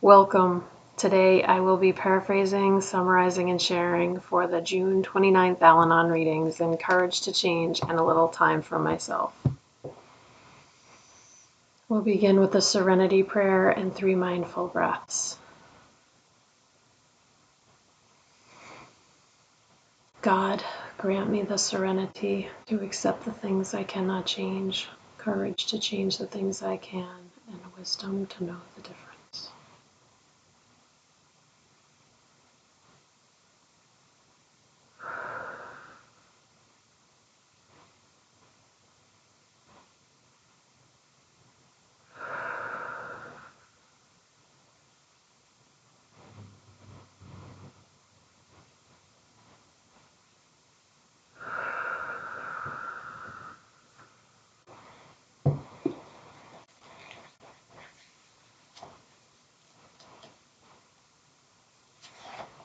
Welcome. Today I will be paraphrasing, summarizing, and sharing for the June 29th Al-Anon readings in Courage to Change and a Little Time for Myself. We'll begin with the Serenity Prayer and 3 mindful breaths. God, grant me the serenity to accept the things I cannot change, courage to change the things I can, and wisdom to know the difference.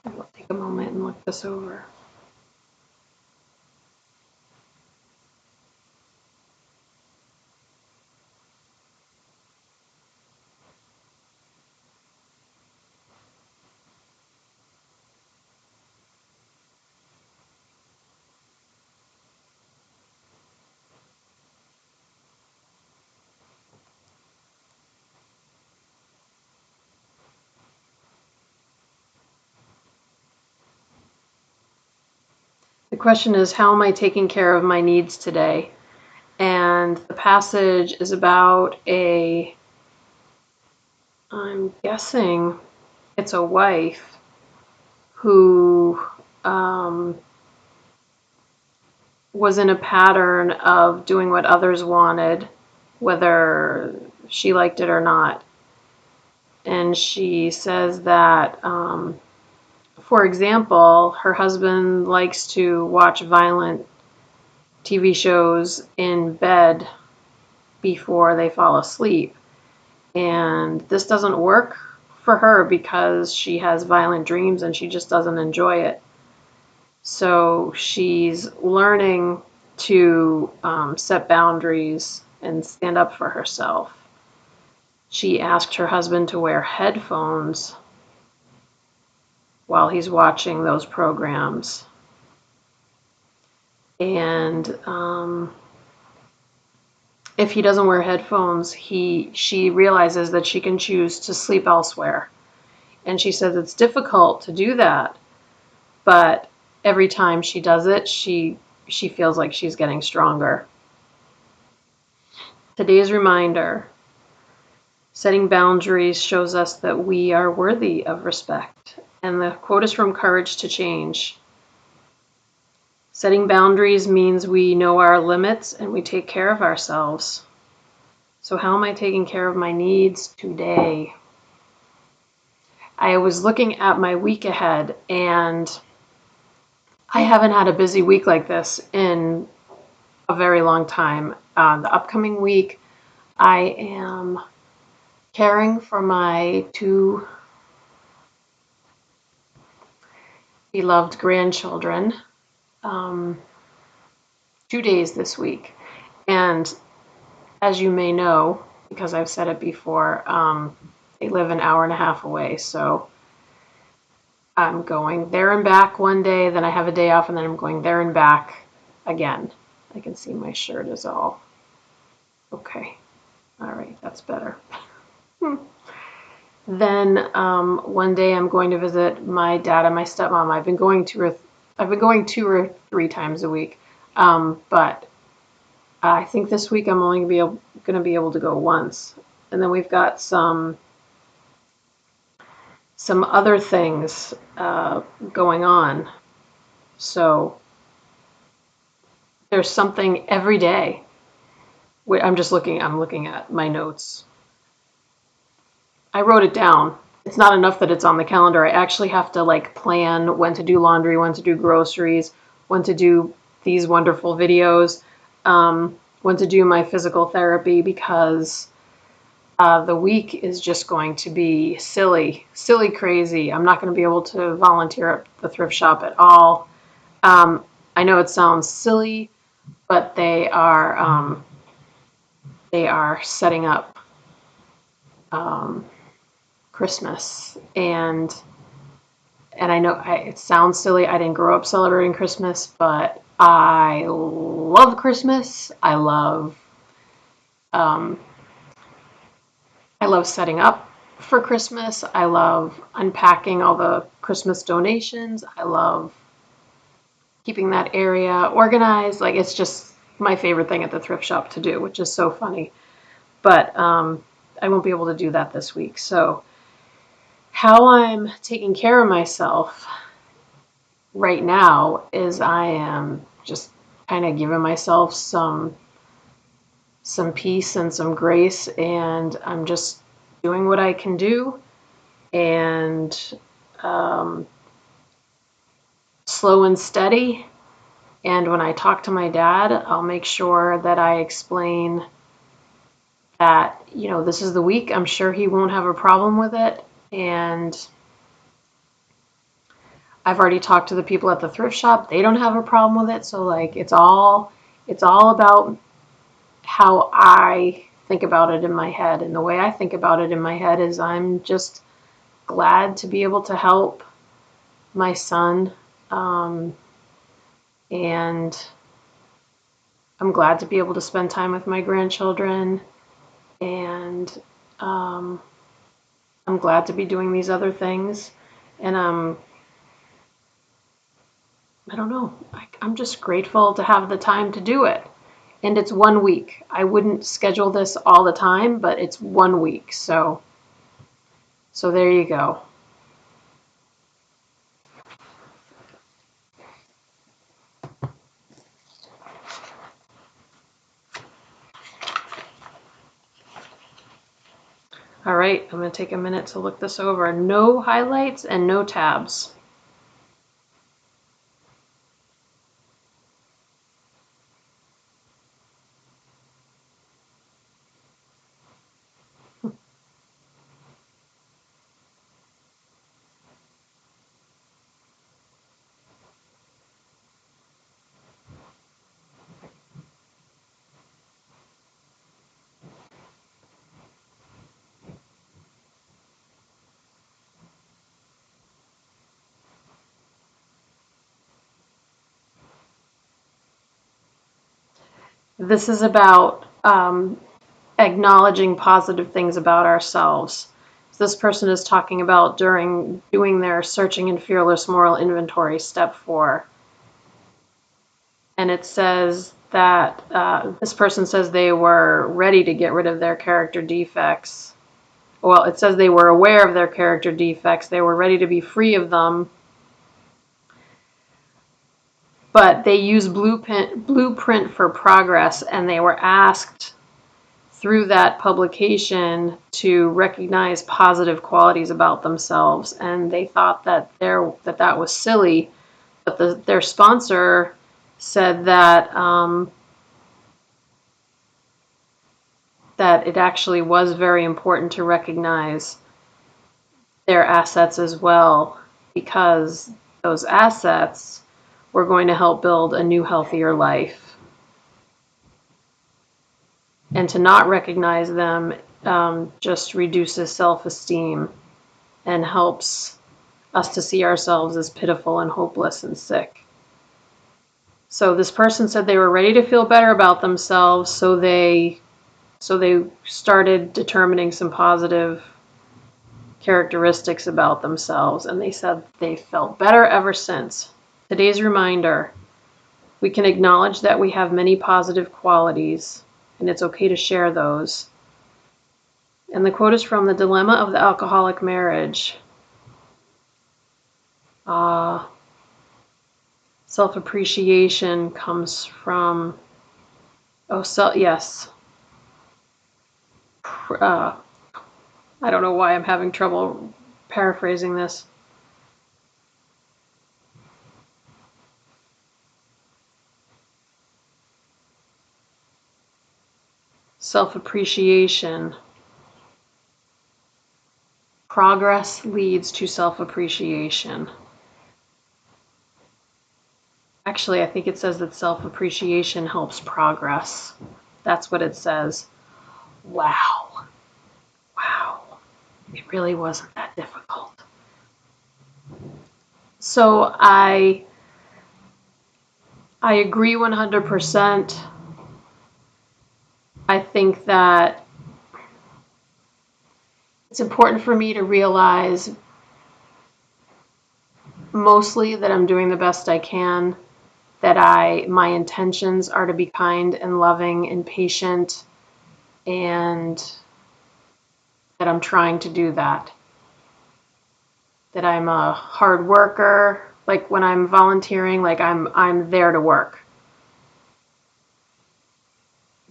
We'll take a moment and look this over. The question is, how am I taking care of my needs today? And the passage is about I'm guessing it's a wife who was in a pattern of doing what others wanted, whether she liked it or not. And she says that, for example, her husband likes to watch violent TV shows in bed before they fall asleep. And this doesn't work for her because she has violent dreams and she just doesn't enjoy it. So she's learning to set boundaries and stand up for herself. She asked her husband to wear headphones while he's watching those programs. And if he doesn't wear headphones, she realizes that she can choose to sleep elsewhere. And she says it's difficult to do that, but every time she does it, she feels like she's getting stronger. Today's reminder: setting boundaries shows us that we are worthy of respect. And the quote is from Courage to Change. Setting boundaries means we know our limits and we take care of ourselves. So how am I taking care of my needs today? I was looking at my week ahead, and I haven't had a busy week like this in a very long time. The upcoming week, I am caring for my 2 beloved grandchildren 2 days this week. And as you may know, because I've said it before, they live an hour and a half away. So I'm going there and back one day, then I have a day off, and then I'm going there and back again. I can see my shirt is all okay. All right, that's better. Then one day I'm going to visit my dad and my stepmom. I've been going 2 or 3 times a week, but I think this week I'm only going to be able to go once. And then we've got some other things going on. So there's something every day. I'm looking at my notes. I wrote it down. It's not enough that it's on the calendar. I actually have to plan when to do laundry, when to do groceries, when to do these wonderful videos, when to do my physical therapy, because the week is just going to be silly crazy. I'm not going to be able to volunteer at the thrift shop at all. I know it sounds silly, but they are setting up Christmas. And I know it sounds silly. I didn't grow up celebrating Christmas, but I love Christmas. Um, I love setting up for Christmas. I love unpacking all the Christmas donations. I love keeping that area organized. Like, it's just my favorite thing at the thrift shop to do, which is so funny. But I won't be able to do that this week. So, how I'm taking care of myself right now is I am just kind of giving myself some peace and some grace, and I'm just doing what I can do, and um, slow and steady. And when I talk to my dad, I'll make sure that I explain that, this is the week. I'm sure he won't have a problem with it. And I've already talked to the people at the thrift shop. They don't have a problem with it. So, like, it's all about how I think about it in my head. And the way I think about it in my head is I'm just glad to be able to help my son. And I'm glad to be able to spend time with my grandchildren. And um, I'm glad to be doing these other things. And I don't know, I'm just grateful to have the time to do it. And it's 1 week. I wouldn't schedule this all the time, but it's 1 week. So there you go. All right, I'm going to take a minute to look this over. No highlights and no tabs. This is about acknowledging positive things about ourselves. This person is talking about during doing their searching and fearless moral inventory, step 4. And it says that this person says they were ready to get rid of their character defects. Well, it says they were aware of their character defects. They were ready to be free of them. But they used Blueprint for Progress, and they were asked through that publication to recognize positive qualities about themselves. And they thought that that was silly. But their sponsor said that it actually was very important to recognize their assets as well, because those assets were going to help build a new, healthier life. And to not recognize them just reduces self-esteem and helps us to see ourselves as pitiful and hopeless and sick. So this person said they were ready to feel better about themselves, so they started determining some positive characteristics about themselves, and they said they felt better ever since. Today's reminder: we can acknowledge that we have many positive qualities, and it's okay to share those. And the quote is from The Dilemma of the Alcoholic Marriage. Self-appreciation comes from, yes. I don't know why I'm having trouble paraphrasing this. Self-appreciation. Progress leads to self-appreciation. Actually, I think it says that self-appreciation helps progress. That's what it says. Wow. Wow. It really wasn't that difficult. So I agree 100%. I think that it's important for me to realize mostly that I'm doing the best I can, that my intentions are to be kind and loving and patient, and that I'm trying to do that. That I'm a hard worker, like when I'm volunteering, like I'm there to work.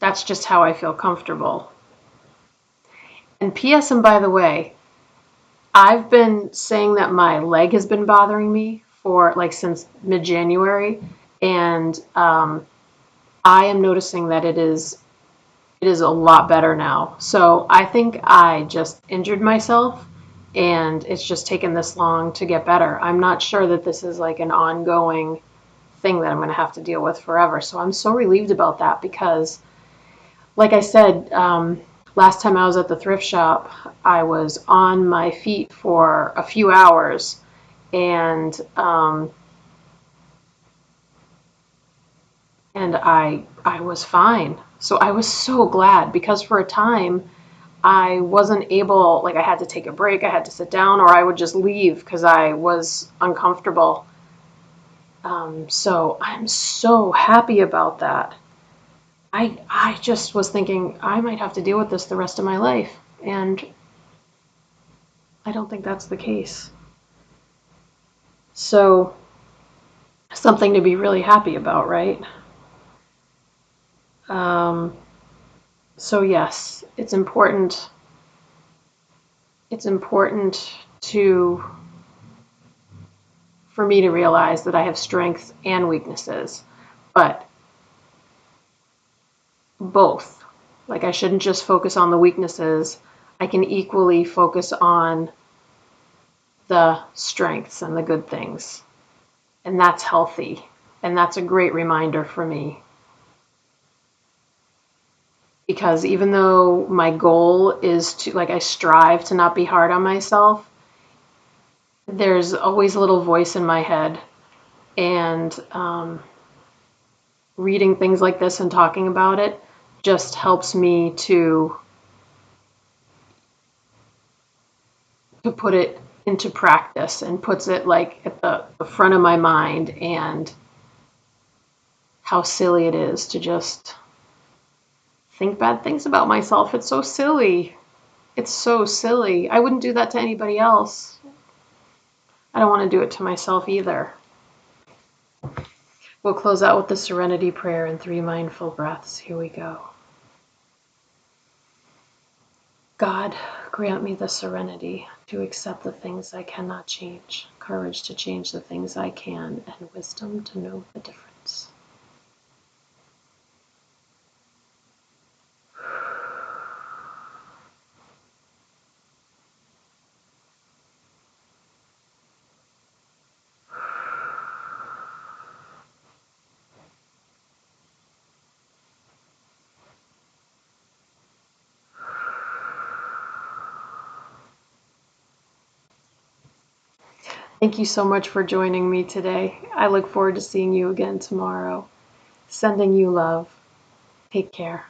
That's just how I feel comfortable. And P.S. and by the way, I've been saying that my leg has been bothering me for like since mid-January, and I am noticing that it is a lot better now. So I think I just injured myself, and it's just taken this long to get better. I'm not sure that this is like an ongoing thing that I'm going to have to deal with forever. So I'm so relieved about that because, like I said, last time I was at the thrift shop, I was on my feet for a few hours, and I was fine. So I was so glad because for a time I wasn't able, like I had to take a break, I had to sit down, or I would just leave because I was uncomfortable. So I'm so happy about that. I just was thinking I might have to deal with this the rest of my life, and I don't think that's the case. So something to be really happy about, right? Um, so yes, it's important. It's important to for me to realize that I have strengths and weaknesses, but both. Like I shouldn't just focus on the weaknesses. I can equally focus on the strengths and the good things. And that's healthy. And that's a great reminder for me. Because even though my goal is to, like, I strive to not be hard on myself, there's always a little voice in my head. And reading things like this and talking about it just helps me to put it into practice and puts it like at the front of my mind, and how silly it is to just think bad things about myself. It's so silly. It's so silly. I wouldn't do that to anybody else. I don't want to do it to myself either. We'll close out with the serenity prayer and 3 mindful breaths. Here we go. God, grant me the serenity to accept the things I cannot change, courage to change the things I can, and wisdom to know the difference. Thank you so much for joining me today. I look forward to seeing you again tomorrow. Sending you love. Take care.